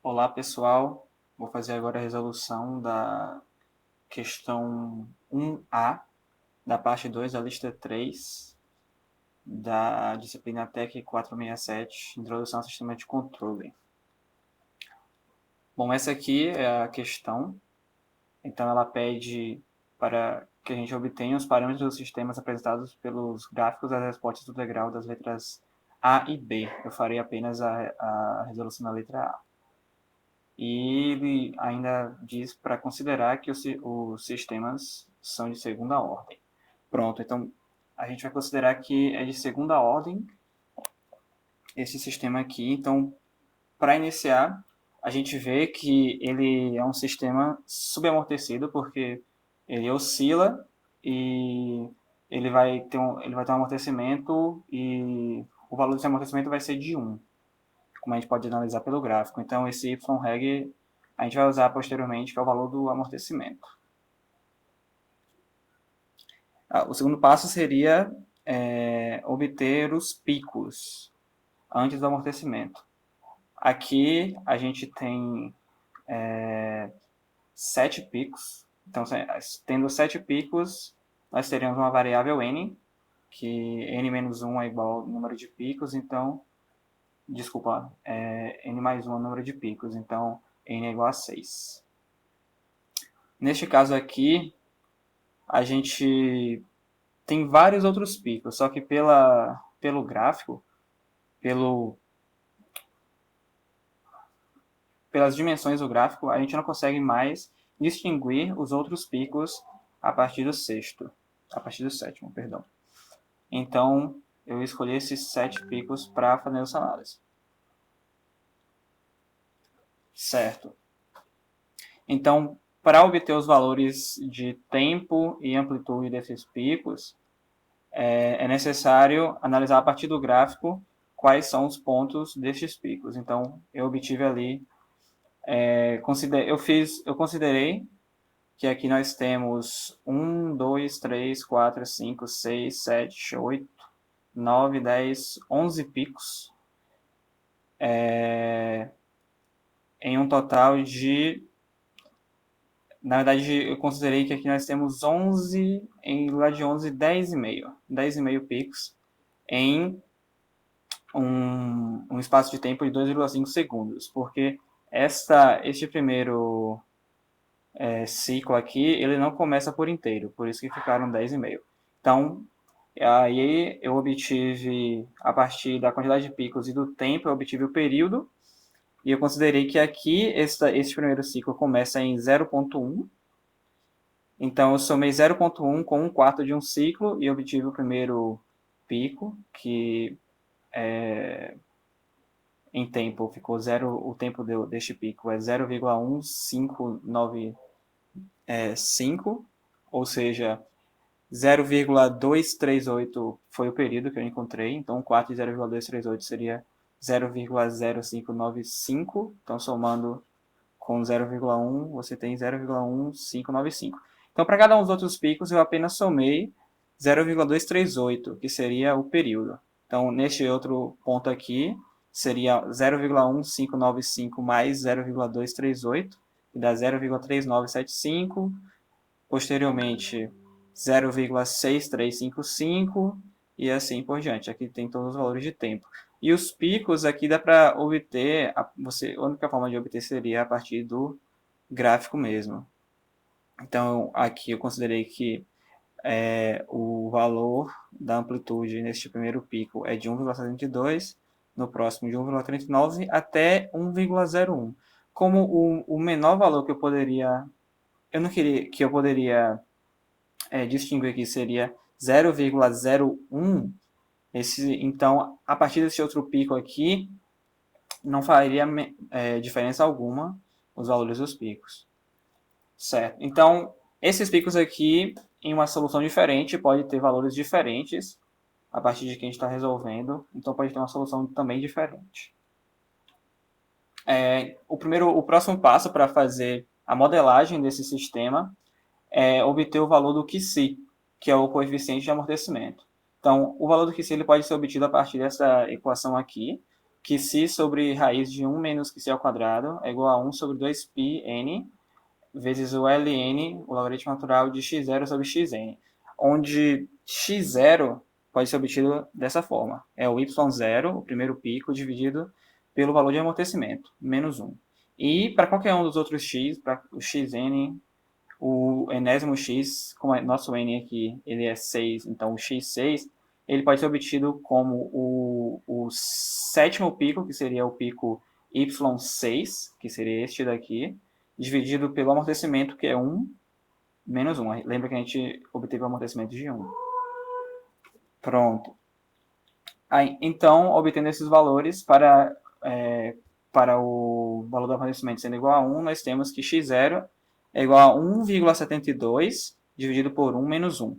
Olá, pessoal. Vou fazer agora a resolução da questão 1A, da parte 2 da lista 3 da disciplina TEC 467, Introdução ao Sistema de Controle. Bom, essa aqui é a questão. Então, ela pede para que a gente obtenha os parâmetros dos sistemas apresentados pelos gráficos das respostas do degrau das letras A e B. Eu farei apenas a resolução da letra A. E ele ainda diz para considerar que os sistemas são de segunda ordem. Pronto, então a gente vai considerar que é de segunda ordem esse sistema aqui. Então, para iniciar, a gente vê que ele é um sistema subamortecido, porque ele oscila e ele vai ter um amortecimento e o valor desse amortecimento vai ser de 1, como a gente pode analisar pelo gráfico. Então, esse y-reg a gente vai usar posteriormente, que é o valor do amortecimento. O segundo passo seria obter os picos antes do amortecimento. Aqui a gente tem 7 picos. Então, tendo 7 picos, nós teríamos uma variável n, que n-1 é igual ao número de picos, então, desculpa, n mais 1 é o número de picos, então n é igual a 6. Neste caso aqui, a gente tem vários outros picos, só que pelo gráfico, pelas dimensões do gráfico, a gente não consegue mais distinguir os outros picos a partir do sétimo, perdão. Então, eu escolhi esses 7 picos para fazer essa análise. Certo. Então, para obter os valores de tempo e amplitude desses picos, é necessário analisar a partir do gráfico quais são os pontos destes picos. Então, eu obtive ali, eu considerei que aqui nós temos 1, 2, 3, 4, 5, 6, 7, 8, 9, 10, 11 picos, em um total de... Na verdade, eu considerei que aqui nós temos 11, em lugar de 11, 10,5 picos em um espaço de tempo de 2,5 segundos, porque este primeiro ciclo aqui, ele não começa por inteiro, por isso que ficaram 10,5. Então, aí eu obtive, a partir da quantidade de picos e do tempo, eu obtive o período, e eu considerei que aqui, este primeiro ciclo começa em 0,1, então eu somei 0,1 com 1/4 de um ciclo, e obtive o primeiro pico, que em tempo ficou zero, o tempo deste pico é 0,1595, ou seja, 0,238 foi o período que eu encontrei, então 1 quarto de 0,238 seria 0,0595, então somando com 0,1 você tem 0,1595. Então para cada um dos outros picos eu apenas somei 0,238, que seria o período. Então neste outro ponto aqui seria 0,1595 mais 0,238, que dá 0,3975. Posteriormente, 0,6355 e assim por diante. Aqui tem todos os valores de tempo. E os picos aqui dá para obter, a única forma de obter seria a partir do gráfico mesmo. Então, aqui eu considerei que o valor da amplitude neste primeiro pico é de 1,72, no próximo de 1,39 até 1,01. Como o menor valor que eu poderia distinguir aqui seria 0,01, então, a partir desse outro pico aqui, não faria diferença alguma os valores dos picos. Certo. Então, esses picos aqui, em uma solução diferente, pode ter valores diferentes a partir de que a gente está resolvendo. Então, pode ter uma solução também diferente. O próximo passo para fazer a modelagem desse sistema é obter o valor do QC, que é o coeficiente de amortecimento. Então, o valor do QC ele pode ser obtido a partir dessa equação aqui, que si sobre raiz de 1 menos que si ao quadrado é igual a 1 sobre 2πn vezes o ln, o logaritmo natural de x0 sobre xn, onde x0 pode ser obtido dessa forma. É o y0, o primeiro pico, dividido pelo valor de amortecimento, menos 1. E para qualquer um dos outros x, para o xn, o enésimo x, como é nosso n aqui, ele é 6, então o x6, ele pode ser obtido como o sétimo pico, que seria o pico y6, que seria este daqui, dividido pelo amortecimento, que é 1 menos 1. Lembra que a gente obteve o amortecimento de 1. Pronto. Aí, então, obtendo esses valores, para o valor do amortecimento sendo igual a 1, nós temos que x0 é igual a 1,72 dividido por 1 menos 1.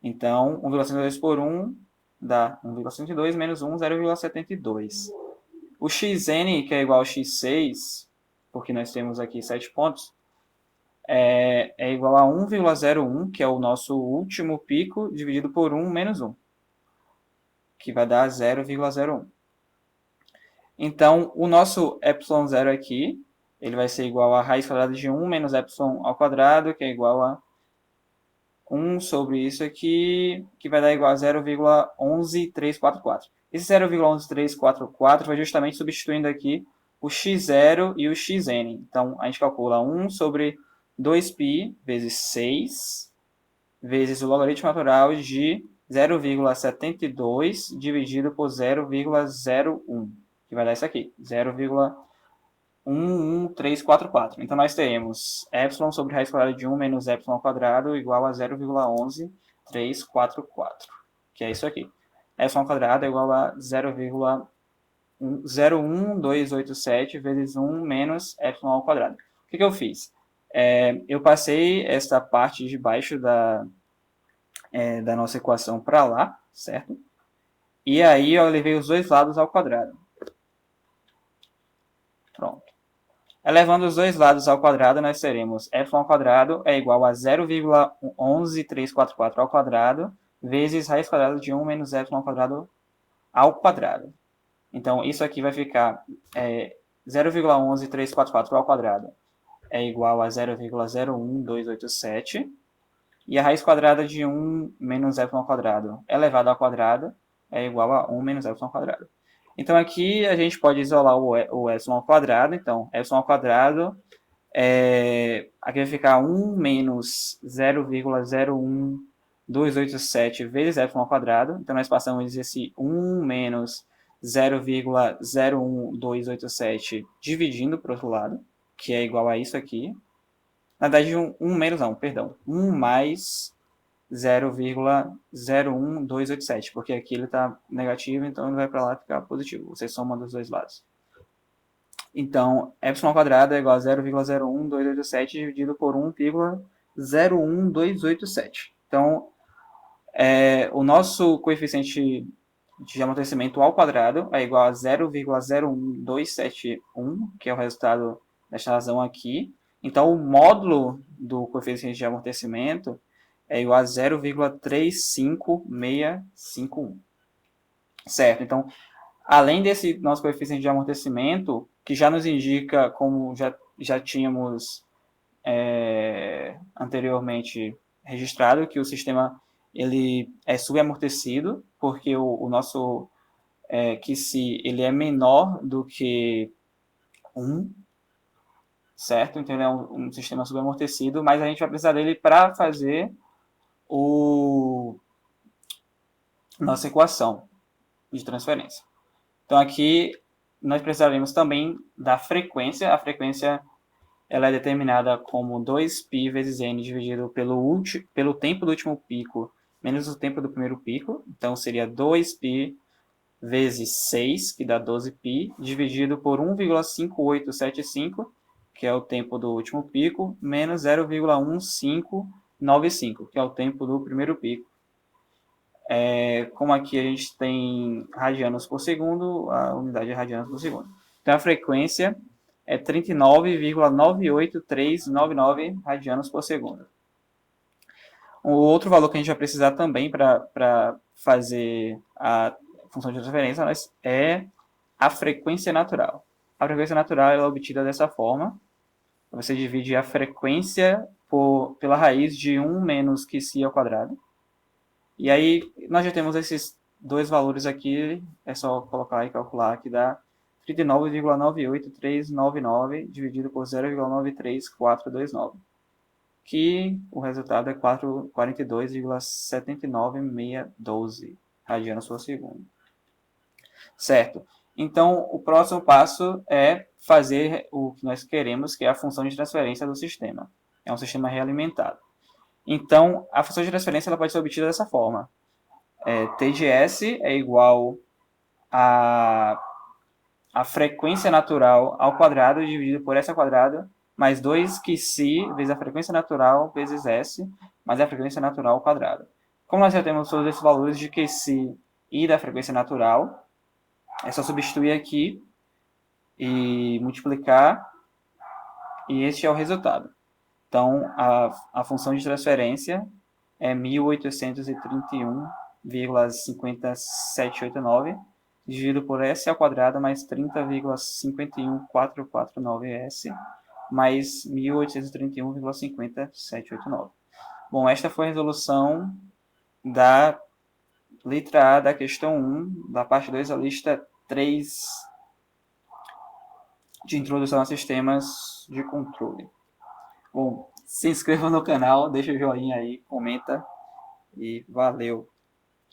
Então, 1,72 por 1 dá 1,72 menos 1, 0,72. O xn, que é igual a x6, porque nós temos aqui 7 pontos, é igual a 1,01, que é o nosso último pico, dividido por 1 menos 1, que vai dar 0,01. Então, o nosso ε0 aqui, ele vai ser igual a raiz quadrada de 1 menos ε ao quadrado, que é igual a 1 sobre isso aqui, que vai dar igual a 0,11344. Esse 0,11344 vai justamente substituindo aqui o x0 e o xn. Então, a gente calcula 1 sobre 2π vezes 6, vezes o logaritmo natural de 0,72 dividido por 0,01, que vai dar isso aqui, 0,11344. Então, nós teremos ε sobre raiz quadrada de 1 menos ε ao quadrado igual a 0,11344, que é isso aqui. ε ao quadrado é igual a 0,01287 vezes 1 menos ε ao quadrado. O que eu fiz? Eu passei esta parte de baixo da nossa equação para lá, certo? E aí eu levei os dois lados ao quadrado. Pronto. Elevando os dois lados ao quadrado, nós teremos ε ao quadrado é igual a 0,11344 ao quadrado vezes raiz quadrada de 1 menos ε ao quadrado ao quadrado. Então, isso aqui vai ficar 0,11344 ao quadrado é igual a 0,01287. E a raiz quadrada de 1 menos ε ao quadrado elevado ao quadrado é igual a 1 menos ε ao quadrado. Então, aqui a gente pode isolar o ε ao quadrado. Então, ε ao quadrado, aqui vai ficar 1 menos 0,01287 vezes ε ao quadrado. Então, nós passamos esse 1 menos 0,01287 dividindo para o outro lado, que é igual a isso aqui. Na verdade, 1 menos não, perdão. 1 mais 0,01287, porque aqui ele está negativo, então ele vai para lá ficar positivo. Você soma dos dois lados. Então, ε ao quadrado é igual a 0,01287 dividido por 1,01287. Então, o nosso coeficiente de amortecimento ao quadrado é igual a 0,01271, que é o resultado desta razão aqui. Então, o módulo do coeficiente de amortecimento é igual a 0,35651. Certo? Então, além desse nosso coeficiente de amortecimento, que já nos indica, como já tínhamos anteriormente registrado, que o sistema ele é subamortecido, porque o nosso QC ele é menor do que 1, certo? Então, ele é um sistema subamortecido, mas a gente vai precisar dele para fazer nossa equação de transferência. Então, aqui nós precisaremos também da frequência. A frequência ela é determinada como 2π vezes n dividido pelo tempo do último pico menos o tempo do primeiro pico. Então, seria 2π vezes 6, que dá 12π, dividido por 1,5875, que é o tempo do último pico, menos 0,1595, que é o tempo do primeiro pico. Como aqui a gente tem radianos por segundo, a unidade é radianos por segundo. Então, a frequência é 39,98399 radianos por segundo. O outro valor que a gente vai precisar também para fazer a função de transferência é a frequência natural. A frequência natural ela é obtida dessa forma. Você divide a frequência pela raiz de 1 menos QSI ao quadrado. E aí, nós já temos esses dois valores aqui. É só colocar e calcular que dá 39,98399 dividido por 0,93429. Que o resultado é 42,79612 radianos por segundo. Certo. Então, o próximo passo é fazer o que nós queremos, que é a função de transferência do sistema. É um sistema realimentado. Então, a função de transferência ela pode ser obtida dessa forma. T de S é igual a frequência natural ao quadrado dividido por S ao quadrado, mais 2 QSI vezes a frequência natural vezes S, mais a frequência natural ao quadrado. Como nós já temos todos esses valores de QSI e da frequência natural, é só substituir aqui e multiplicar, e este é o resultado. Então, a função de transferência é 1831,5789 dividido por S ao quadrado mais 30,51449S mais 1831,5789. Bom, esta foi a resolução da letra A da questão 1, da parte 2 da lista 3 de introdução a sistemas de controle. Bom, se inscreva no canal, deixa o joinha aí, comenta e valeu!